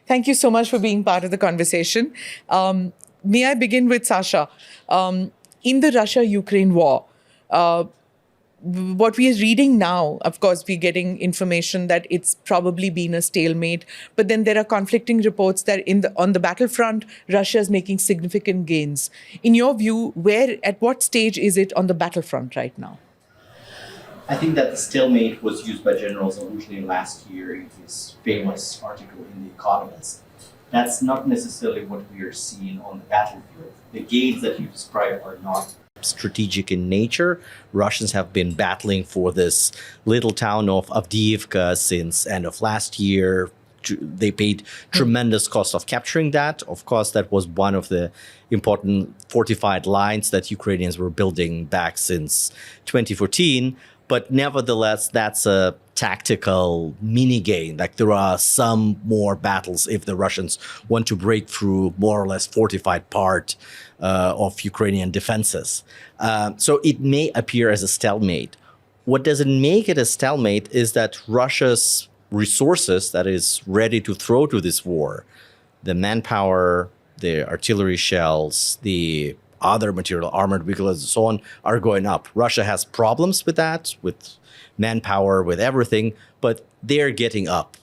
Thank you so much for being part of the conversation. May I begin with Sasha? In the Russia-Ukraine war, what we are reading now, of course, we're getting information that it's probably been a stalemate, but then there are conflicting reports that on the battlefront, Russia is making significant gains. In your view, at what stage is it on the battlefront right now? I think that the stalemate was used by General Zaluzhny last year in his famous article in The Economist. That's not necessarily what we are seeing on the battlefield. The gains that you described are not strategic in nature. Russians have been battling for this little town of Avdiivka since end of last year. They paid tremendous cost of capturing that. Of course, that was one of the important fortified lines that Ukrainians were building back since 2014. But nevertheless, that's a tactical mini game. Like there are some more battles if the Russians want to break through more or less fortified part of Ukrainian defenses. So it may appear as a stalemate. What doesn't make it a stalemate is that Russia's resources that is ready to throw to this war, the manpower, the artillery shells, the other material, armored vehicles, and so on, are going up. Russia has problems with that, with manpower, with everything, but they're getting up.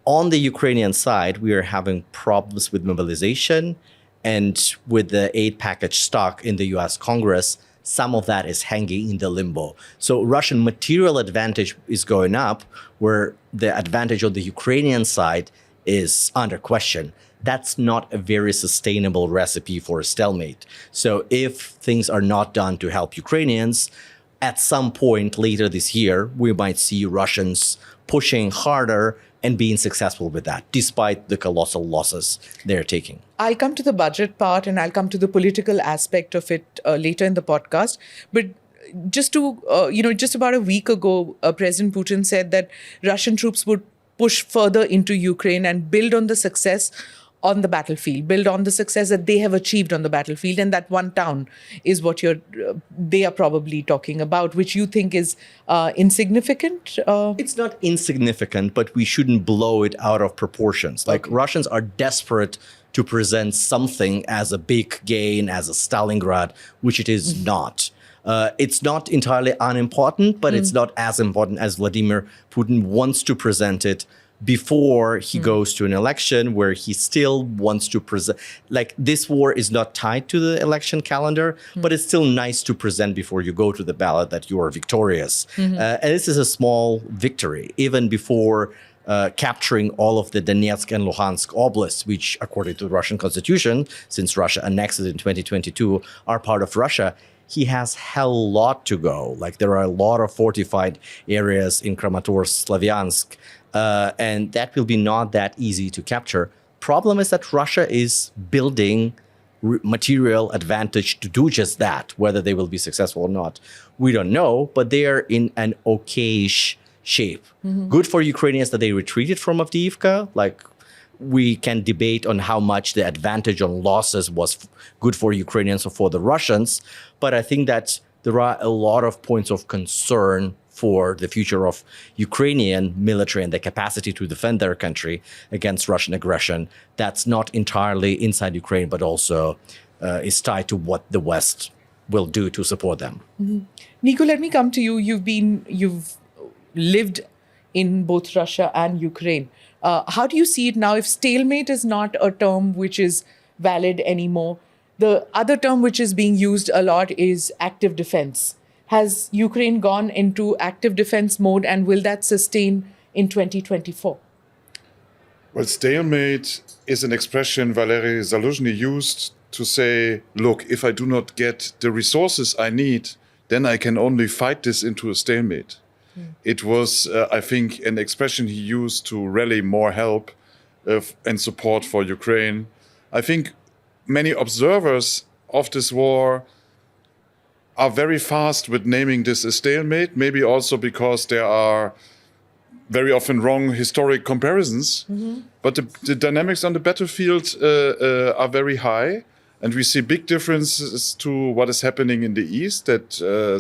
On the Ukrainian side, we are having problems with mobilization, and with the aid package stock in the US Congress, some of that is hanging in the limbo. So Russian material advantage is going up, where the advantage on the Ukrainian side is under question. That's not a very sustainable recipe for a stalemate. So if things are not done to help Ukrainians, at some point later this year, we might see Russians pushing harder and being successful with that, despite the colossal losses they're taking. I'll come to the budget part and I'll come to the political aspect of it later in the podcast. But just just about a week ago, President Putin said that Russian troops would push further into Ukraine and build on the success on the battlefield, build on the success that they have achieved on the battlefield. And that one town is what they are probably talking about, which you think is insignificant? It's not insignificant, but we shouldn't blow it out of proportions. Like Russians are desperate to present something as a big gain, as a Stalingrad, which it is not. It's not entirely unimportant, but it's not as important as Vladimir Putin wants to present it before he goes to an election, where he still wants to present. Like, this war is not tied to the election calendar, but it's still nice to present before you go to the ballot that you are victorious. And this is a small victory, even before capturing all of the Donetsk and Luhansk oblasts, which, according to the Russian constitution, since Russia annexed it in 2022, are part of Russia. He has hell lot to go. Like, there are a lot of fortified areas in Kramatorsk, Slavyansk, and that will be not that easy to capture. Problem is that Russia is building material advantage to do just that. Whether they will be successful or not, we don't know, but they are in an okayish shape. Good for Ukrainians that they retreated from Avdiivka. Like, we can debate on how much the advantage on losses was good for Ukrainians or for the Russians, but I think that there are a lot of points of concern for the future of Ukrainian military and the capacity to defend their country against Russian aggression. That's not entirely inside Ukraine, but also is tied to what the West will do to support them. Nico, let me come to you. You've lived in both Russia and Ukraine. How do you see it now? If stalemate is not a term which is valid anymore, the other term which is being used a lot is active defense. Has Ukraine gone into active defense mode, and will that sustain in 2024? Well, stalemate is an expression Valery Zaluzhny used to say, look, if I do not get the resources I need, then I can only fight this into a stalemate. It was, I think, an expression he used to rally more help and support for Ukraine. I think many observers of this war are very fast with naming this a stalemate, maybe also because there are very often wrong historic comparisons. But the dynamics on the battlefield are very high. And we see big differences to what is happening in the east that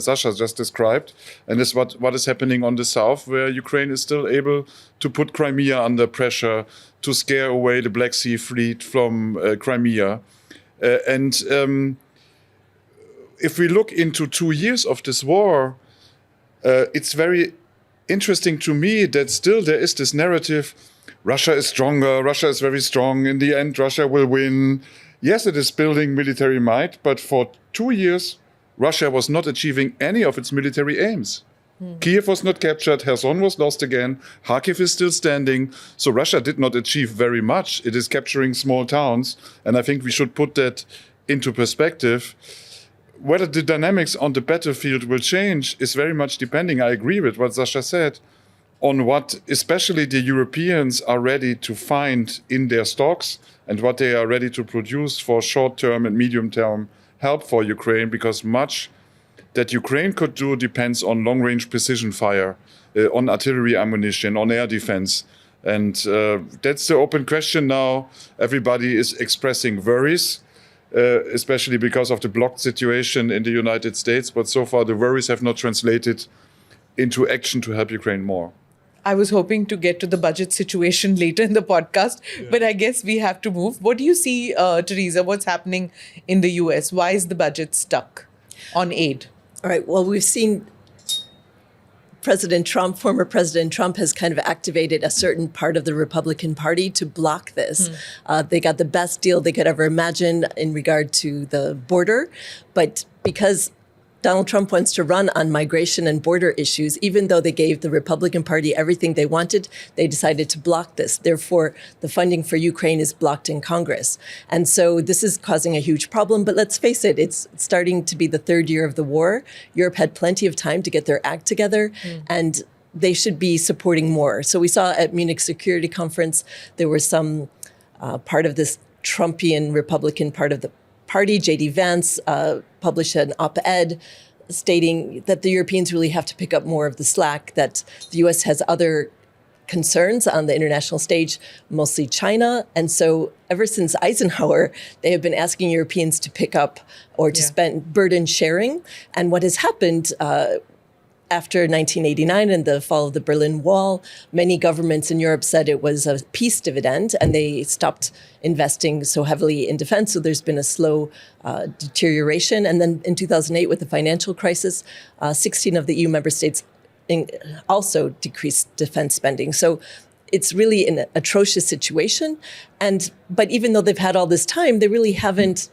Sasha just described, and is what is happening on the south, where Ukraine is still able to put Crimea under pressure, to scare away the Black Sea Fleet from Crimea. If we look into 2 years of this war, it's very interesting to me that still there is this narrative, Russia is stronger, Russia is very strong, in the end Russia will win. Yes, it is building military might, but for 2 years, Russia was not achieving any of its military aims. Kyiv was not captured, Kherson was lost again, Kharkiv is still standing, so Russia did not achieve very much. It is capturing small towns, and I think we should put that into perspective. Whether the dynamics on the battlefield will change is very much depending, I agree with what Sasha said, on what especially the Europeans are ready to find in their stocks and what they are ready to produce for short-term and medium-term help for Ukraine, because much that Ukraine could do depends on long-range precision fire, on artillery ammunition, on air defense. And that's the open question now. Everybody is expressing worries, especially because of the blocked situation in the United States. But so far, the worries have not translated into action to help Ukraine more. I was hoping to get to the budget situation later in the podcast, but I guess we have to move. What do you see, Theresa? What's happening in the US? Why is the budget stuck on aid? All right. Well, we've seen former President Trump has kind of activated a certain part of the Republican Party to block this. They got the best deal they could ever imagine in regard to the border. But because Donald Trump wants to run on migration and border issues, even though they gave the Republican Party everything they wanted, they decided to block this. Therefore, the funding for Ukraine is blocked in Congress. And so this is causing a huge problem. But let's face it, it's starting to be the third year of the war. Europe had plenty of time to get their act together, and they should be supporting more. So we saw at Munich Security Conference, there was some part of this Trumpian Republican part of the party, J.D. Vance, published an op-ed stating that the Europeans really have to pick up more of the slack, that the U.S. has other concerns on the international stage, mostly China. And so ever since Eisenhower, they have been asking Europeans to pick up or to spend burden sharing. And what has happened after 1989 and the fall of the Berlin Wall, many governments in Europe said it was a peace dividend, and they stopped investing so heavily in defense. So there's been a slow deterioration. And then in 2008, with the financial crisis, 16 of the EU member states also decreased defense spending. So it's really an atrocious situation. But even though they've had all this time, they really haven't,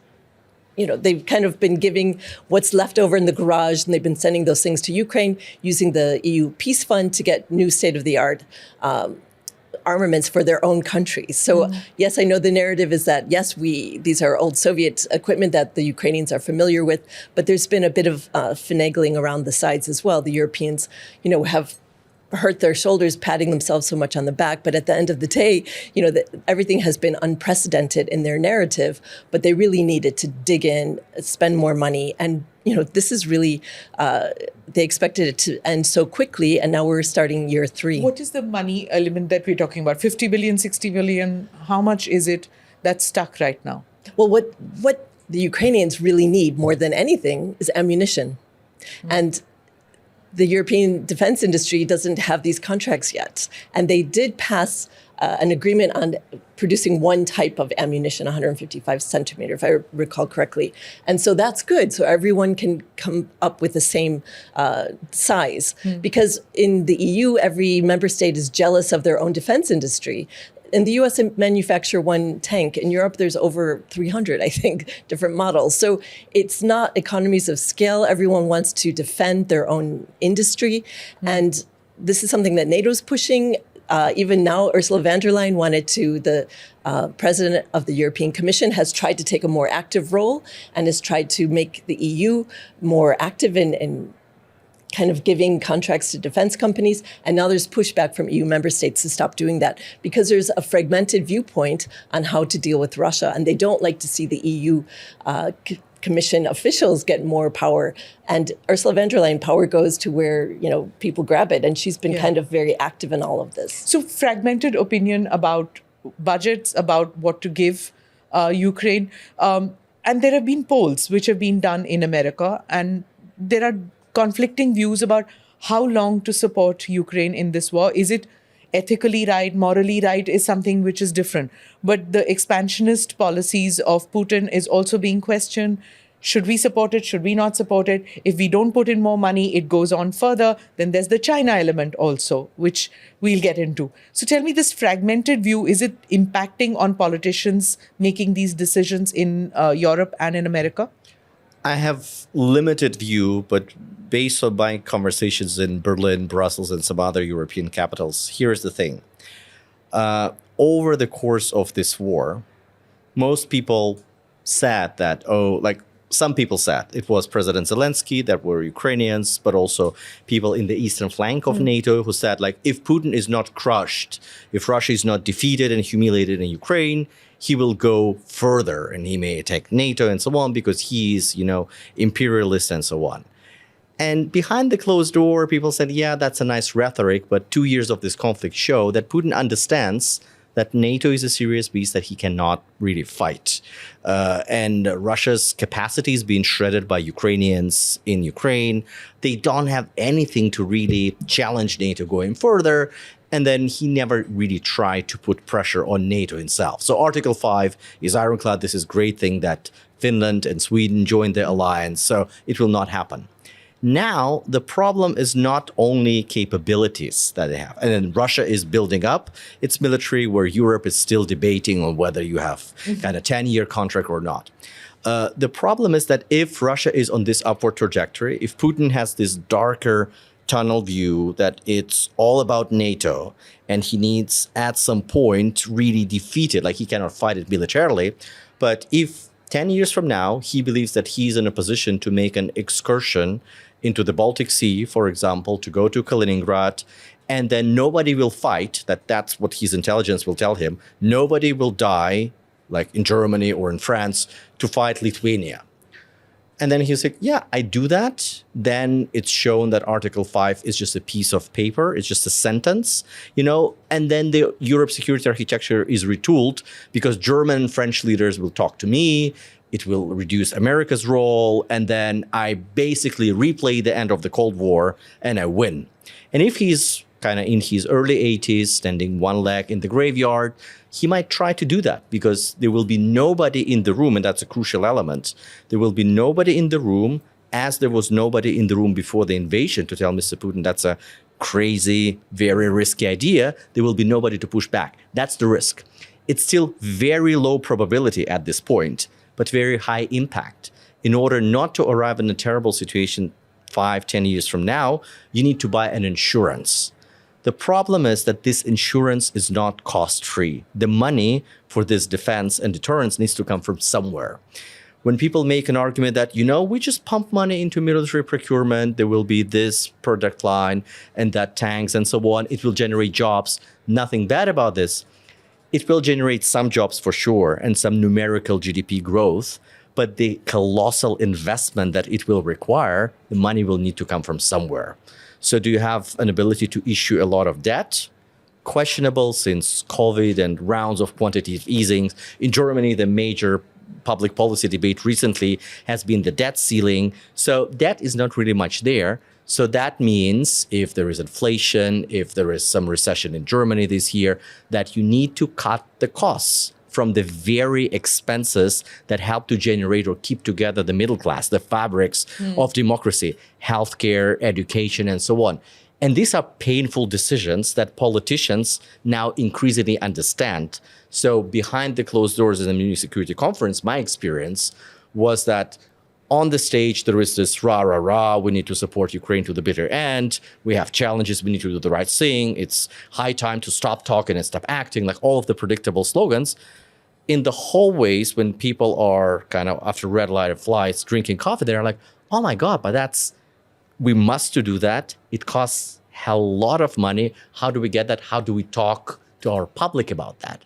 they've kind of been giving what's left over in the garage, and they've been sending those things to Ukraine, using the EU Peace Fund to get new state-of-the-art armaments for their own countries. So yes, I know the narrative is that, yes, these are old Soviet equipment that the Ukrainians are familiar with, but there's been a bit of finagling around the sides as well. The Europeans, have hurt their shoulders, patting themselves so much on the back. But at the end of the day, everything has been unprecedented in their narrative, but they really needed to dig in, spend more money. And, this is really, they expected it to end so quickly, and now we're starting year 3. What is the money element that we're talking about? 50 billion, 60 billion? How much is it that's stuck right now? Well, what the Ukrainians really need more than anything is ammunition. And the European defense industry doesn't have these contracts yet. And they did pass an agreement on producing one type of ammunition, 155 centimeter, if I recall correctly. And so that's good. So everyone can come up with the same size. Because in the EU, every member state is jealous of their own defense industry. In the US, they manufacture one tank. In Europe, there's over 300, I think, different models. So it's not economies of scale. Everyone wants to defend their own industry. And this is something that NATO's pushing. Even now, Ursula von der Leyen the president of the European Commission has tried to take a more active role and has tried to make the EU more active in kind of giving contracts to defense companies. And now there's pushback from EU member states to stop doing that because there's a fragmented viewpoint on how to deal with Russia. And they don't like to see the EU Commission officials get more power. And Ursula von der Leyen, power goes to where, people grab it. And she's been kind of very active in all of this. So fragmented opinion about budgets, about what to give Ukraine. and there have been polls which have been done in America, and there are conflicting views about how long to support Ukraine in this war. Is it ethically right, morally right, is something which is different. But the expansionist policies of Putin is also being questioned. Should we support it? Should we not support it? If we don't put in more money, it goes on further. Then there's the China element also, which we'll get into. So tell me, this fragmented view, is it impacting on politicians making these decisions in Europe and in America? I have limited view, but based on my conversations in Berlin, Brussels, and some other European capitals, here's the thing. Over the course of this war, most people said that, some people said it was President Zelensky that were Ukrainians, but also people in the eastern flank of NATO who said, if Putin is not crushed, if Russia is not defeated and humiliated in Ukraine, he will go further and he may attack NATO and so on because he's, imperialist and so on. And behind the closed door, people said, yeah, that's a nice rhetoric, but 2 years of this conflict show that Putin understands that NATO is a serious beast that he cannot really fight. And Russia's capacity is being shredded by Ukrainians in Ukraine. They don't have anything to really challenge NATO going further. And then he never really tried to put pressure on NATO himself. So Article 5 is ironclad. This is a great thing that Finland and Sweden joined the alliance. So it will not happen. Now, the problem is not only capabilities that they have. And then Russia is building up its military, where Europe is still debating on whether you have kind of 10-year contract or not. The problem is that if Russia is on this upward trajectory, if Putin has this darker tunnel view that it's all about NATO and he needs at some point really defeat it, he cannot fight it militarily. But if 10 years from now, he believes that he's in a position to make an excursion into the Baltic Sea, for example, to go to Kaliningrad, and then nobody will fight, that's what his intelligence will tell him, nobody will die, like in Germany or in France, to fight Lithuania. And then he's like, yeah, I do that. Then it's shown that Article 5 is just a piece of paper. It's just a sentence, and then the Europe security architecture is retooled because German and French leaders will talk to me. It will reduce America's role. And then I basically replay the end of the Cold War and I win. And if he's kind of in his early 80s, standing one leg in the graveyard, he might try to do that because there will be nobody in the room. And that's a crucial element. There will be nobody in the room, as there was nobody in the room before the invasion to tell Mr. Putin that's a crazy, very risky idea. There will be nobody to push back. That's the risk. It's still very low probability at this point, but very high impact. In order not to arrive in a terrible situation 5-10 years from now, you need to buy an insurance. The problem is that this insurance is not cost-free. The money for this defense and deterrence needs to come from somewhere. When people make an argument that, we just pump money into military procurement, there will be this product line and that tanks and so on, it will generate jobs. Nothing bad about this. It will generate some jobs for sure and some numerical GDP growth, but the colossal investment that it will require, the money will need to come from somewhere. So do you have an ability to issue a lot of debt? Questionable, since COVID and rounds of quantitative easing. In Germany, the major public policy debate recently has been the debt ceiling. So debt is not really much there. So that means if there is inflation, if there is some recession in Germany this year, that you need to cut the costs from the very expenses that help to generate or keep together the middle class, the fabrics of democracy, healthcare, education, and so on. And these are painful decisions that politicians now increasingly understand. So behind the closed doors in the Munich Security Conference, my experience was that on the stage, there is this rah, rah, rah, we need to support Ukraine to the bitter end. We have challenges, we need to do the right thing. It's high time to stop talking and stop acting, all of the predictable slogans. In the hallways, when people are kind of after red light flights drinking coffee, they're like, oh my God, but we must do that. It costs a lot of money. How do we get that? How do we talk to our public about that?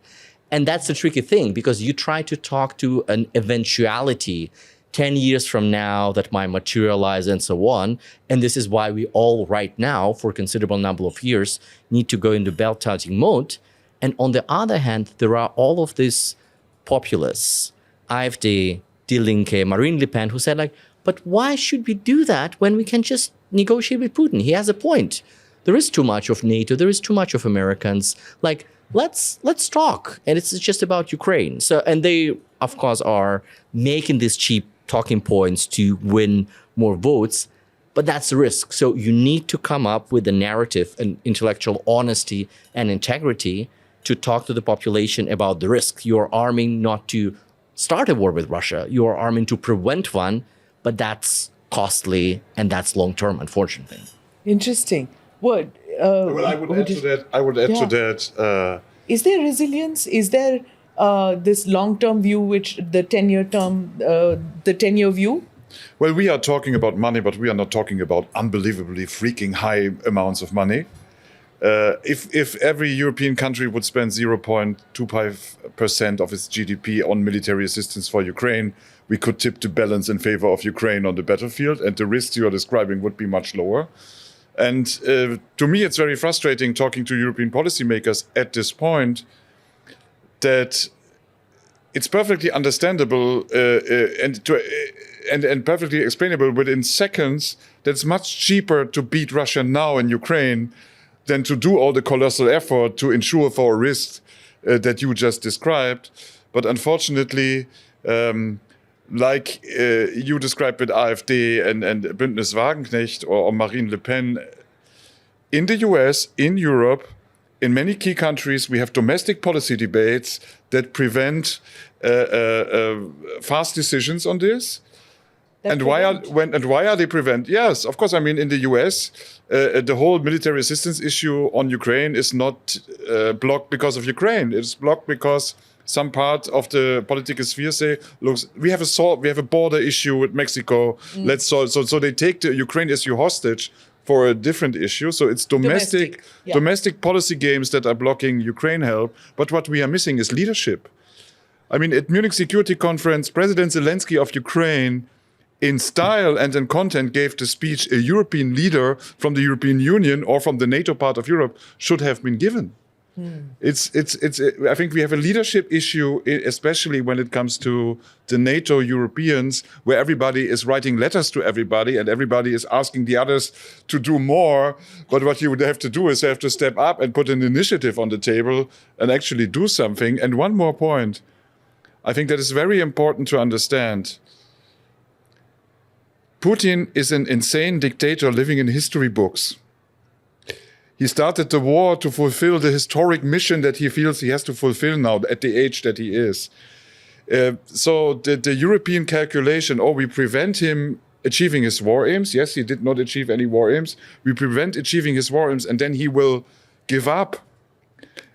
And that's the tricky thing, because you try to talk to an eventuality 10 years from now that might materialize and so on. And this is why we all right now, for a considerable number of years, need to go into belt-tightening mode. And on the other hand, there are all of these populists, AfD, Die Linke, Marine Le Pen, who said like, but why should we do that when we can just negotiate with Putin? He has a point. There is too much of NATO. There is too much of Americans. Like, let's talk. And it's just about Ukraine. So, and they, of course, are making these cheap talking points to win more votes. But that's the risk. So you need to come up with a narrative and intellectual honesty and integrity to talk to the population about the risk. You're arming not to start a war with Russia. You're arming to prevent one, but that's costly and that's long-term, unfortunately. Interesting. What? Well, I would add to that. To that. Is there resilience? Is there this long-term view, which the 10-year view? Well, we are talking about money, but we are not talking about unbelievably freaking high amounts of money. If every European country would spend 0.25% of its GDP on military assistance for Ukraine, we could tip the balance in favor of Ukraine on the battlefield, and the risks you are describing would be much lower. And to me, it's very frustrating talking to European policymakers at this point that it's perfectly understandable and perfectly explainable within seconds that it's much cheaper to beat Russia now in Ukraine than to do all the colossal effort to ensure for a risk that you just described. But unfortunately, like you described with AfD and Bündnis Wagenknecht or Marine Le Pen, in the US, in Europe, in many key countries, we have domestic policy debates that prevent fast decisions on this. And why are they prevent? Yes, of course. I mean, in the US, the whole military assistance issue on Ukraine is not blocked because of Ukraine. It's blocked because some part of the political sphere say, "Look, we have a border issue with Mexico. Let's solve." So they take the Ukraine issue hostage for a different issue. So it's domestic policy games that are blocking Ukraine help. But what we are missing is leadership. I mean, at Munich Security Conference, President Zelensky of Ukraine, in style and in content, gave the speech a European leader from the European Union or from the NATO part of Europe should have been given. It's. I think we have a leadership issue, especially when it comes to the NATO Europeans, where everybody is writing letters to everybody and everybody is asking the others to do more. But what you would have to do is have to step up and put an initiative on the table and actually do something. And one more point, I think that is very important to understand. Putin is an insane dictator living in history books. He started the war to fulfill the historic mission that he feels he has to fulfill now at the age that he is. So the European calculation, we prevent him achieving his war aims. Yes, he did not achieve any war aims. We prevent achieving his war aims and then he will give up.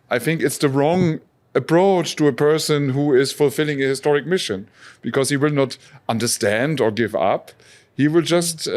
I think it's the wrong approach to a person who is fulfilling a historic mission, because he will not understand or give up. He will just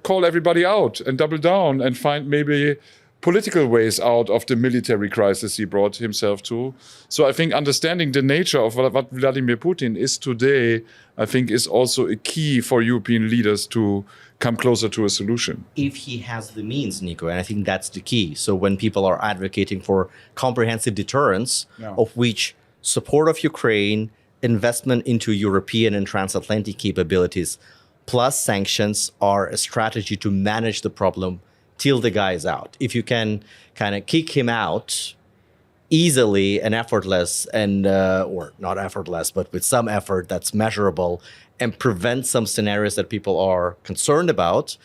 call everybody out and double down and find maybe political ways out of the military crisis he brought himself to. So I think understanding the nature of what Vladimir Putin is today, I think is also a key for European leaders to come closer to a solution. If he has the means, Nico, and I think that's the key. So when people are advocating for comprehensive deterrence, of which support of Ukraine, investment into European and transatlantic capabilities, plus sanctions are a strategy to manage the problem till the guy is out. If you can kind of kick him out easily and effortless, and or not effortless, but with some effort that's measurable, and prevent some scenarios that people are concerned about.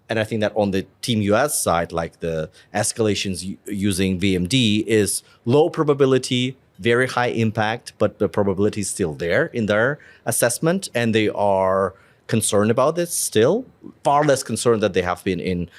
And I think that on the Team US side, like the escalations using VMD is low probability, very high impact, but the probability is still there in their assessment, and they are concerned about this still, far less concerned than they have been in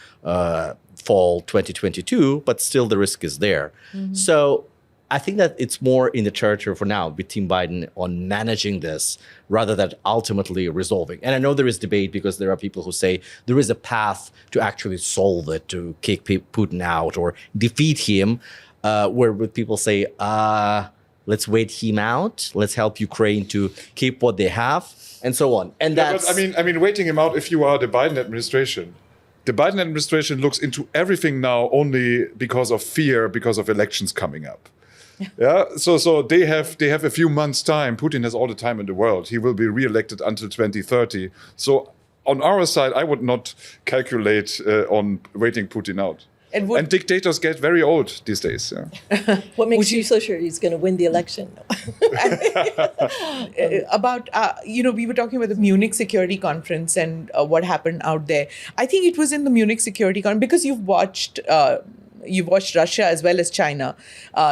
fall 2022, but still the risk is there. So I think that it's more in the territory for now with Team Biden on managing this rather than ultimately resolving. And I know there is debate because there are people who say there is a path to actually solve it, to kick Putin out or defeat him, where people say, let's wait him out, let's help Ukraine to keep what they have, and so on. And that's... But I mean, waiting him out if you are the Biden administration. The Biden administration looks into everything now only because of fear, because of elections coming up. Yeah, so they have a few months' time. Putin has all the time in the world. He will be re-elected until 2030. So on our side, I would not calculate on waiting Putin out. And dictators get very old these days. Yeah. What makes you so sure he's going to win the election? About, we were talking about the Munich Security Conference and what happened out there. I think it was in the Munich Security Conference, because you've watched Russia as well as China.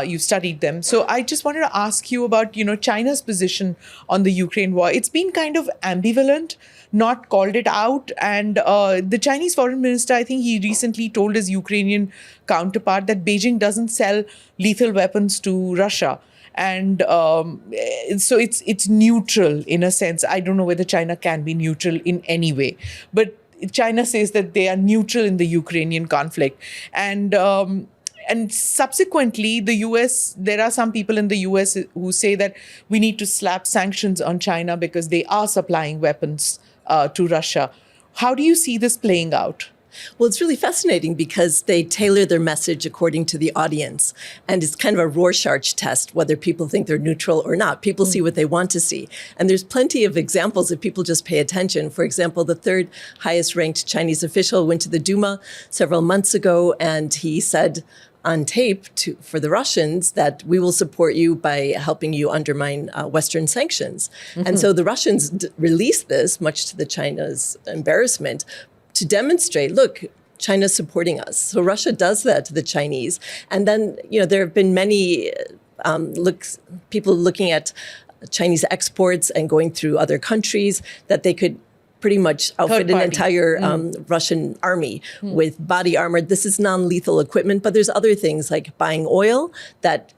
You've studied them. So I just wanted to ask you about, China's position on the Ukraine war. It's been kind of ambivalent, not called it out. And the Chinese foreign minister, I think he recently told his Ukrainian counterpart that Beijing doesn't sell lethal weapons to Russia. And so it's neutral in a sense. I don't know whether China can be neutral in any way. But China says that they are neutral in the Ukrainian conflict. And subsequently, the US, there are some people in the US who say that we need to slap sanctions on China because they are supplying weapons to Russia. How do you see this playing out? Well, it's really fascinating because they tailor their message according to the audience. And it's kind of a Rorschach test, whether people think they're neutral or not. People see what they want to see. And there's plenty of examples if people just pay attention. For example, the third highest ranked Chinese official went to the Duma several months ago, and he said on tape for the Russians that we will support you by helping you undermine Western sanctions. And so the Russians released this, much to the China's embarrassment, to demonstrate, look, China's supporting us. So Russia does that to the Chinese. And then, there have been many people looking at Chinese exports and going through other countries that they could pretty much outfit an entire Russian army with body armor. This is non-lethal equipment, but there's other things like buying oil that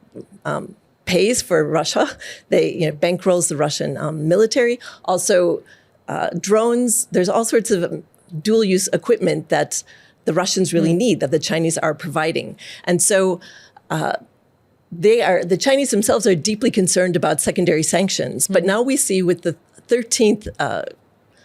pays for Russia. They bankrolls the Russian military. Also, drones. There's all sorts of dual-use equipment that the Russians really need, that the Chinese are providing. And so the Chinese themselves are deeply concerned about secondary sanctions. But now we see with the 13th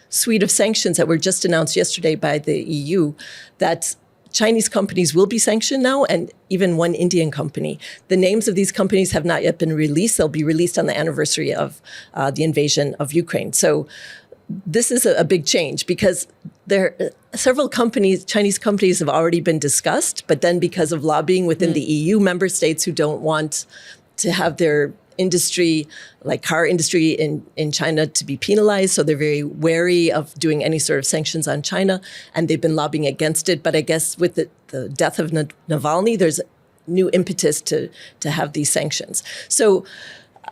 suite of sanctions that were just announced yesterday by the EU that Chinese companies will be sanctioned now, and even one Indian company. The names of these companies have not yet been released. They'll be released on the anniversary of the invasion of Ukraine. So this is a big change because several companies, Chinese companies, have already been discussed, but then because of lobbying within the EU member states who don't want to have their industry, like car industry in China, to be penalized, so they're very wary of doing any sort of sanctions on China, and they've been lobbying against it. But I guess with the death of Navalny, there's new impetus to have these sanctions. So.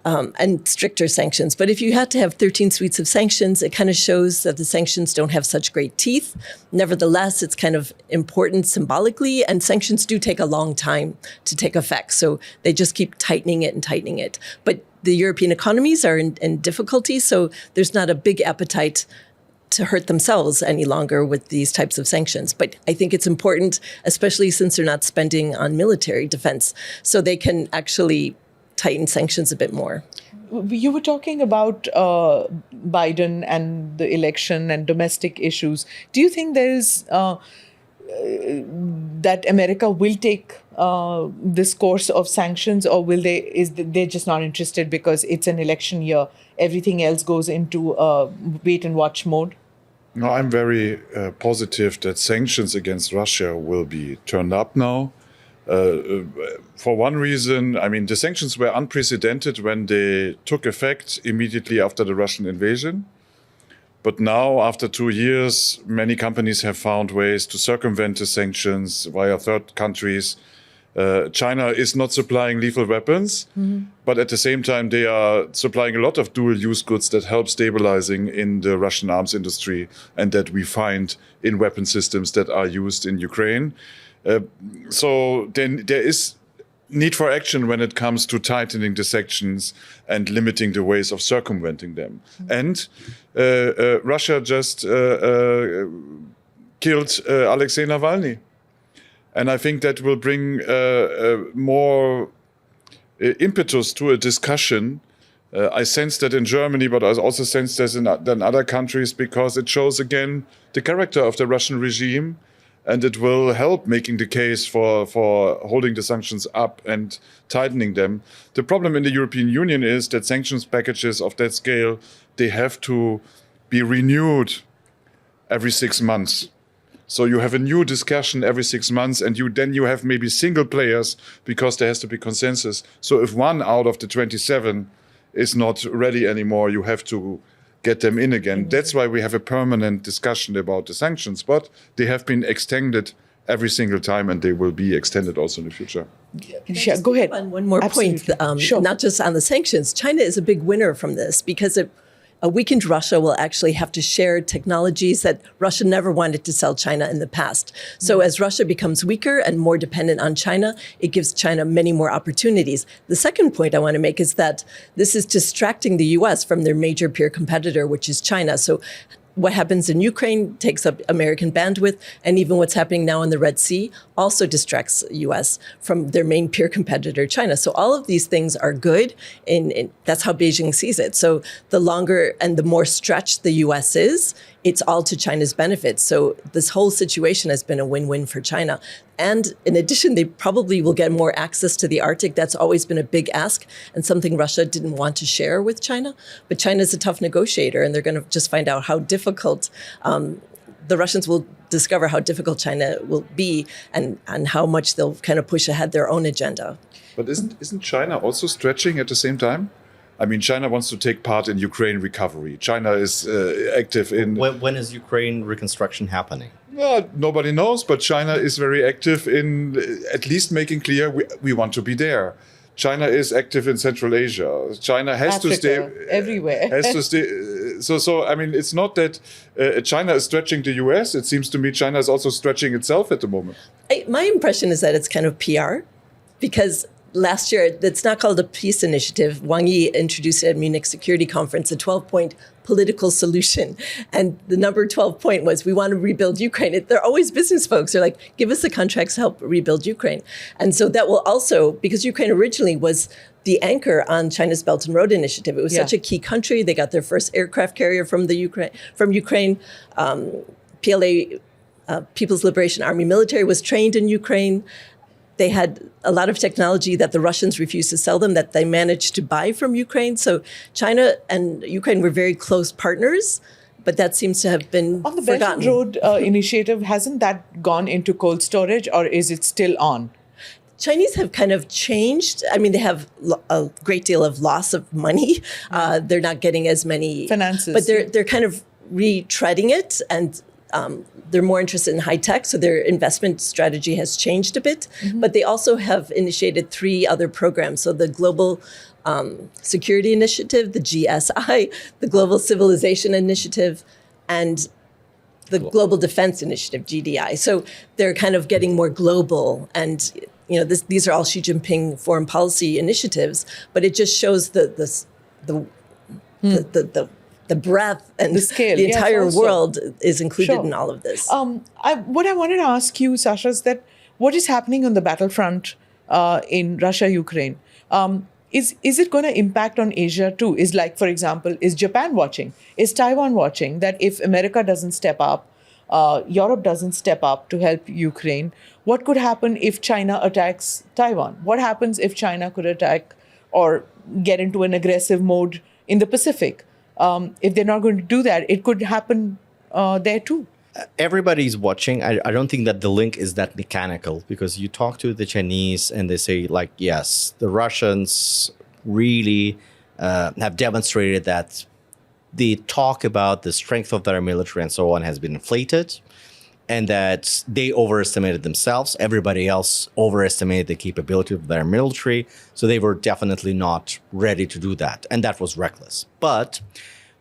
And stricter sanctions. But if you had to have 13 suites of sanctions, it kind of shows that the sanctions don't have such great teeth. Nevertheless, it's kind of important symbolically, and sanctions do take a long time to take effect. So they just keep tightening it. But the European economies are in difficulty, so there's not a big appetite to hurt themselves any longer with these types of sanctions. But I think it's important, especially since they're not spending on military defense, so they can actually tighten sanctions a bit more. You were talking about Biden and the election and domestic issues. Do you think there is that America will take this course of sanctions, or they're just not interested because it's an election year? Everything else goes into wait and watch mode? No, I'm very positive that sanctions against Russia will be turned up now. For one reason, the sanctions were unprecedented when they took effect immediately after the Russian invasion. But now, after 2 years, many companies have found ways to circumvent the sanctions via third countries. China is not supplying lethal weapons, but at the same time, they are supplying a lot of dual-use goods that help stabilizing in the Russian arms industry and that we find in weapon systems that are used in Ukraine. So then there is need for action when it comes to tightening the sanctions and limiting the ways of circumventing them. And Russia just killed Alexei Navalny. And I think that will bring more impetus to a discussion. I sense that in Germany, but I also sense that in other countries, because it shows again the character of the Russian regime and it will help making the case for holding the sanctions up and tightening them. The problem in the European Union is that sanctions packages of that scale, they have to be renewed every 6 months. So you have a new discussion every 6 months, and then you have maybe single players because there has to be consensus. So if one out of the 27 is not ready anymore, you have to get them in again. That's why we have a permanent discussion about the sanctions, but they have been extended every single time, and they will be extended also in the future. Yeah, go ahead. One more Absolutely. point, Sure. not just on the sanctions. China is a big winner from this because a weakened Russia will actually have to share technologies that Russia never wanted to sell China in the past. So as Russia becomes weaker and more dependent on China, it gives China many more opportunities. The second point I want to make is that this is distracting the US from their major peer competitor, which is China. So what happens in Ukraine takes up American bandwidth, and even what's happening now in the Red Sea also distracts US from their main peer competitor, China. So all of these things are good, and that's how Beijing sees it. So the longer and the more stretched the US is, it's all to China's benefit. So this whole situation has been a win-win for China. And in addition, they probably will get more access to the Arctic. That's always been a big ask and something Russia didn't want to share with China. But China's a tough negotiator, and they're going to just find out how difficult the Russians will discover how difficult China will be and how much they'll kind of push ahead their own agenda. But isn't China also stretching at the same time? I mean, China wants to take part in Ukraine recovery. China is active in... When is Ukraine reconstruction happening? Well, nobody knows, but China is very active in at least making clear we want to be there. China is active in Central Asia. China has Africa, to stay everywhere. Has to stay. So I mean, it's not that China is stretching the US. It seems to me China is also stretching itself at the moment. My impression is that it's kind of PR, because last year, it's not called a peace initiative. Wang Yi introduced it at Munich Security Conference, a 12-point political solution. And the number 12 point was, we want to rebuild Ukraine. They're always business folks. They're like, give us the contracts to help rebuild Ukraine. And so that will also, because Ukraine originally was the anchor on China's Belt and Road Initiative. It was such a key country. They got their first aircraft carrier from Ukraine. PLA, People's Liberation Army military, was trained in Ukraine. They had a lot of technology that the Russians refused to sell them that they managed to buy from Ukraine. So China and Ukraine were very close partners, but that seems to have been On the Belt forgotten. and Road initiative, hasn't that gone into cold storage, or is it still on? Chinese have kind of changed. I mean, they have a great deal of loss of money. They're not getting as many Finances, but they're kind of retreading it, and they're more interested in high tech. So their investment strategy has changed a bit. But they also have initiated 3 other programs. So the Global Security Initiative, the GSI, the Global Civilization Initiative, and the Global Defense Initiative, GDI. So they're kind of getting more global, and these are all Xi Jinping foreign policy initiatives. But it just shows the breadth and The scale, the yes, entire also. world is included Sure. in all of this. What I wanted to ask you, Sasha, is that what is happening on the battlefront in Russia, Ukraine? Is it going to impact on Asia too? Is, like, for example, is Japan watching? Is Taiwan watching? That if America doesn't step up, Europe doesn't step up to help Ukraine, what could happen if China attacks Taiwan? What happens if China could attack or get into an aggressive mode in the Pacific? If they're not going to do that, it could happen there too. Everybody's watching. I don't think that the link is that mechanical, because you talk to the Chinese and they say, like, yes, the Russians really have demonstrated that the talk about the strength of their military and so on has been inflated, and that they overestimated themselves. Everybody else overestimated the capability of their military. So they were definitely not ready to do that. And that was reckless. But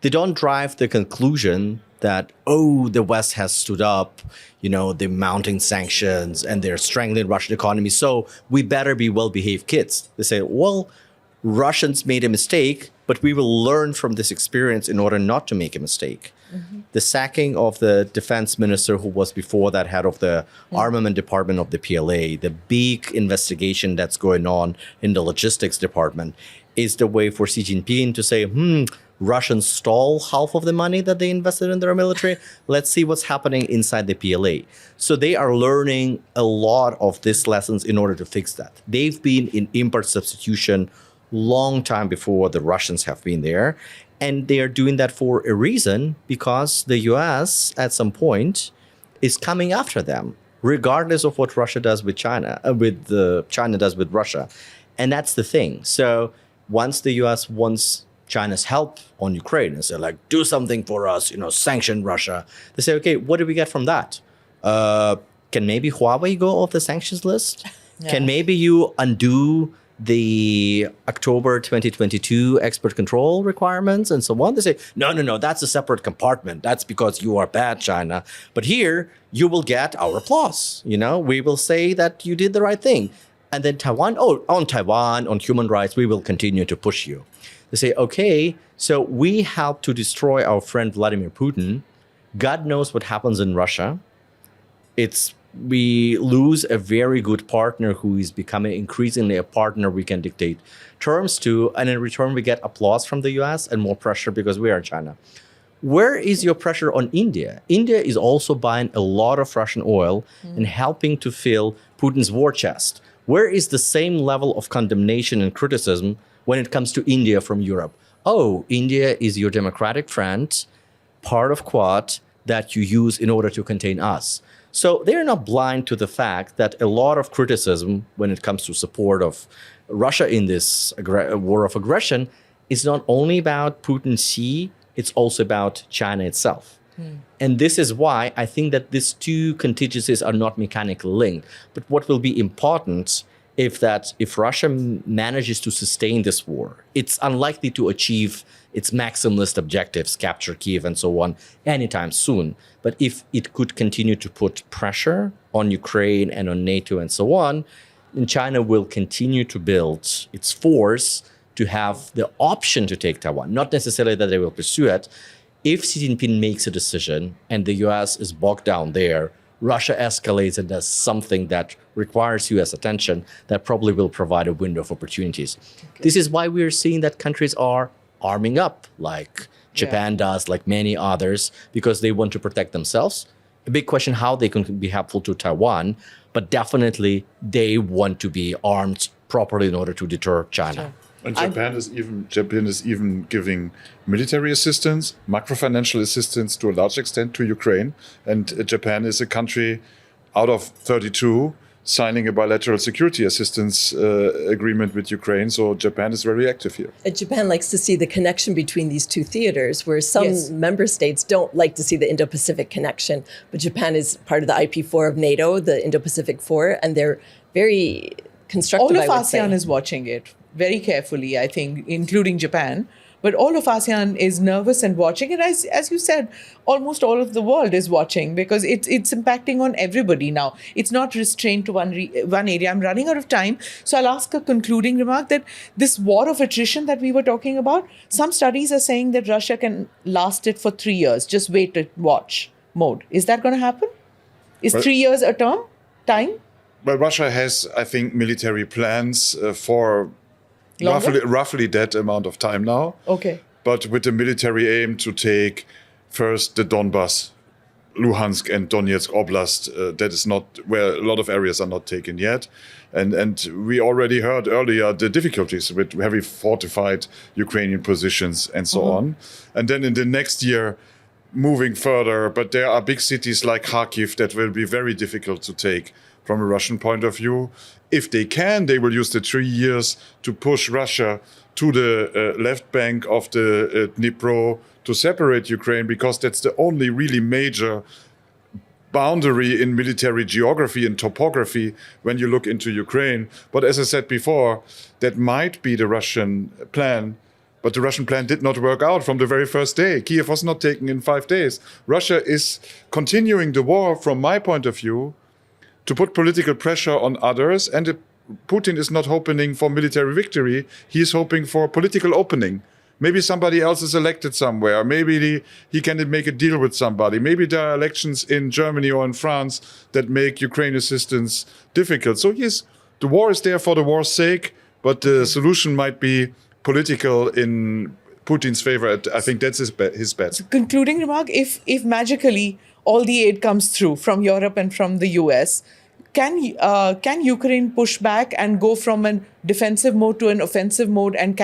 they don't drive the conclusion that, the West has stood up, the mounting sanctions, and they're strangling Russian economy, so we better be well-behaved kids. They say, well, Russians made a mistake, but we will learn from this experience in order not to make a mistake. The sacking of the defense minister, who was before that head of the armament department of the PLA, the big investigation that's going on in the logistics department, is the way for Xi Jinping to say, Russians stole half of the money that they invested in their military. Let's see what's happening inside the PLA. So they are learning a lot of these lessons in order to fix that. They've been in import substitution long time before the Russians have been there. And they are doing that for a reason, because the US at some point is coming after them, regardless of what Russia does with China, China does with Russia. And that's the thing. So once the US wants China's help on Ukraine and say, like, do something for us, sanction Russia, they say, okay, what do we get from that? Can maybe Huawei go off the sanctions list? Yeah. Can maybe you undo the October 2022 export control requirements and so on? They say, no, that's a separate compartment. That's because you are bad, China. But here, you will get our applause. We will say that you did the right thing. And then Taiwan, on Taiwan, on human rights, we will continue to push you. They say, okay, so we helped to destroy our friend Vladimir Putin. God knows what happens in Russia. We lose a very good partner who is becoming increasingly a partner we can dictate terms to, and in return we get applause from the US and more pressure because we are in China. Where is your pressure on India? India is also buying a lot of Russian oil and helping to fill Putin's war chest. Where is the same level of condemnation and criticism when it comes to India from Europe? Oh, India is your democratic friend, part of Quad, that you use in order to contain us. So they're not blind to the fact that a lot of criticism when it comes to support of Russia in this war of aggression is not only about Putin Xi, it's also about China itself. And this is why I think that these two contingencies are not mechanically linked. But what will be important if Russia manages to sustain this war, it's unlikely to achieve its maximalist objectives, capture Kyiv and so on, anytime soon. But if it could continue to put pressure on Ukraine and on NATO and so on, then China will continue to build its force to have the option to take Taiwan. Not necessarily that they will pursue it. If Xi Jinping makes a decision and the US is bogged down there, Russia escalates and does something that requires US attention, that probably will provide a window of opportunities. Okay. This is why we're seeing that countries are arming up, like Japan does, like many others, because they want to protect themselves. A big question how they can be helpful to Taiwan, but definitely they want to be armed properly in order to deter China. Sure. And Japan is even giving military assistance, macro-financial assistance to a large extent to Ukraine. And Japan is a country out of 32 signing a bilateral security assistance agreement with Ukraine. So Japan is very active here. And Japan likes to see the connection between these two theaters, where some member states don't like to see the Indo-Pacific connection. But Japan is part of the IP4 of NATO, the Indo-Pacific 4, and they're very constructive. All of ASEAN is watching it very carefully, I think, including Japan. But all of ASEAN is nervous and watching it. As you said, almost all of the world is watching because it's impacting on everybody now. It's not restrained to one area. I'm running out of time. So I'll ask a concluding remark that this war of attrition that we were talking about, some studies are saying that Russia can last it for 3 years. Just wait and watch mode. Is that going to happen? Is 3 years a time? Well, Russia has, I think, military plans for roughly that amount of time now. Okay. But with the military aim to take first the Donbas, Luhansk and Donetsk Oblast, that is not where a lot of areas are not taken yet. And we already heard earlier the difficulties with heavy fortified Ukrainian positions and so on. And then in the next year, moving further, but there are big cities like Kharkiv that will be very difficult to take from a Russian point of view. If they can, they will use the 3 years to push Russia to the left bank of the Dnipro to separate Ukraine, because that's the only really major boundary in military geography and topography when you look into Ukraine. But as I said before, that might be the Russian plan. But the Russian plan did not work out from the very first day. Kyiv was not taken in 5 days. Russia is continuing the war, from my point of view, to put political pressure on others. And Putin is not hoping for military victory. He is hoping for political opening. Maybe somebody else is elected somewhere. Maybe he can make a deal with somebody. Maybe there are elections in Germany or in France that make Ukraine assistance difficult. So yes, the war is there for the war's sake, but the solution might be Putin's favor. I think that's his bet. Concluding remark, if magically all the aid comes through from Europe and from the US, can Ukraine push back and go from a defensive mode to an offensive mode and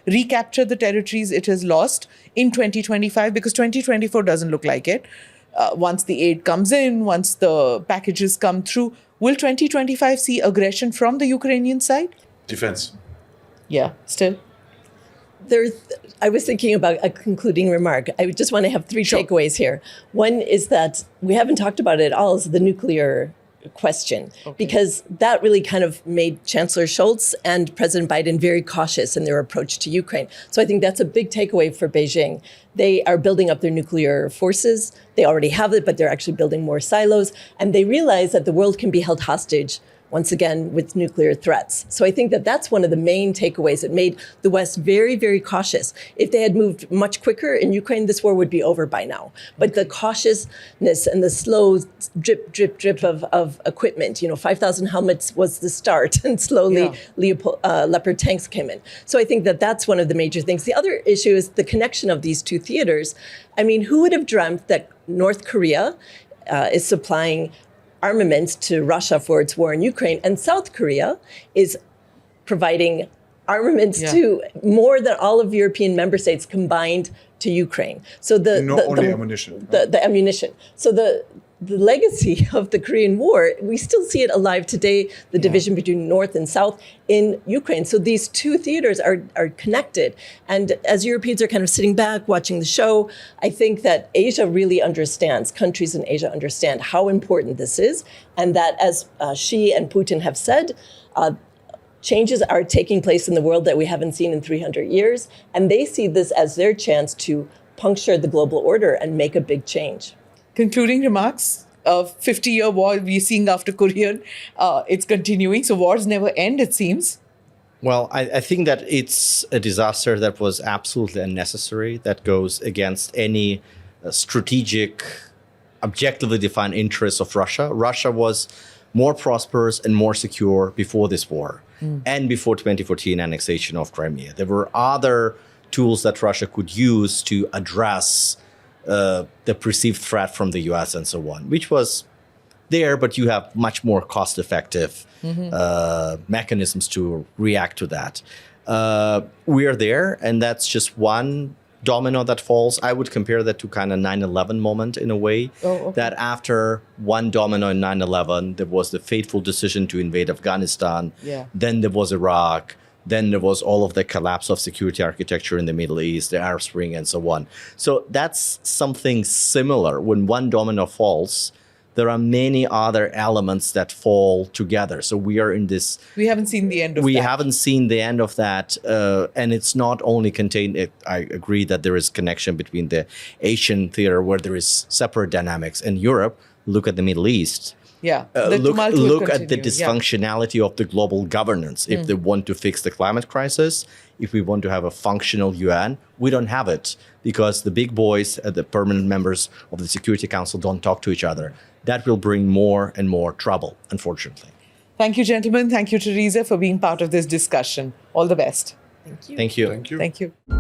recapture the territories it has lost in 2025? Because 2024 doesn't look like it. Once the aid comes in, once the packages come through, will 2025 see aggression from the Ukrainian side? Defense. Yeah, still. I was thinking about a concluding remark. I just want to have three takeaways here. One is that we haven't talked about it at all, is the nuclear question, because that really kind of made Chancellor Scholz and President Biden very cautious in their approach to Ukraine. So I think that's a big takeaway for Beijing. They are building up their nuclear forces. They already have it, but they're actually building more silos. And they realize that the world can be held hostage once again, with nuclear threats. So I think that that's one of the main takeaways. It made the West very, very cautious. If they had moved much quicker in Ukraine, this war would be over by now. But the cautiousness and the slow drip, drip, drip of equipment, 5,000 helmets was the start, and slowly Leopard tanks came in. So I think that that's one of the major things. The other issue is the connection of these two theaters. I mean, who would have dreamt that North Korea is supplying armaments to Russia for its war in Ukraine, and South Korea is providing armaments to more than all of European member states combined to Ukraine. So ammunition. The ammunition. So the legacy of the Korean War, we still see it alive today, the division between North and South in Ukraine. So these two theaters are connected. And as Europeans are kind of sitting back, watching the show, I think that Asia really understands, countries in Asia understand how important this is. And that as Xi and Putin have said, changes are taking place in the world that we haven't seen in 300 years. And they see this as their chance to puncture the global order and make a big change. Concluding remarks, a 50-year war we're seeing after Korean, it's continuing. So wars never end, it seems. Well, I think that it's a disaster that was absolutely unnecessary, that goes against any strategic, objectively defined interests of Russia. Russia was more prosperous and more secure before this war and before 2014 annexation of Crimea. There were other tools that Russia could use to address the perceived threat from the US and so on, which was there, but you have much more cost-effective mechanisms to react to that. We are there, and that's just one domino that falls. I would compare that to kind of 9/11 moment in a way, that after one domino in 9/11, there was the fateful decision to invade Afghanistan. Then there was Iraq. Then there was all of the collapse of security architecture in the Middle East, the Arab Spring, and so on. So that's something similar. When one domino falls, there are many other elements that fall together. So we are in this... We haven't seen the end of that. We haven't seen the end of that. And it's not only contained... I agree that there is connection between the Asian theater, where there is separate dynamics. In Europe, look at the Middle East. Look at the dysfunctionality of the global governance. If they want to fix the climate crisis, if we want to have a functional UN, we don't have it, because the big boys, the permanent members of the Security Council, don't talk to each other. That will bring more and more trouble, unfortunately. Thank you, gentlemen. Thank you, Theresa, for being part of this discussion. All the best. Thank you. Thank you. Thank you. Thank you.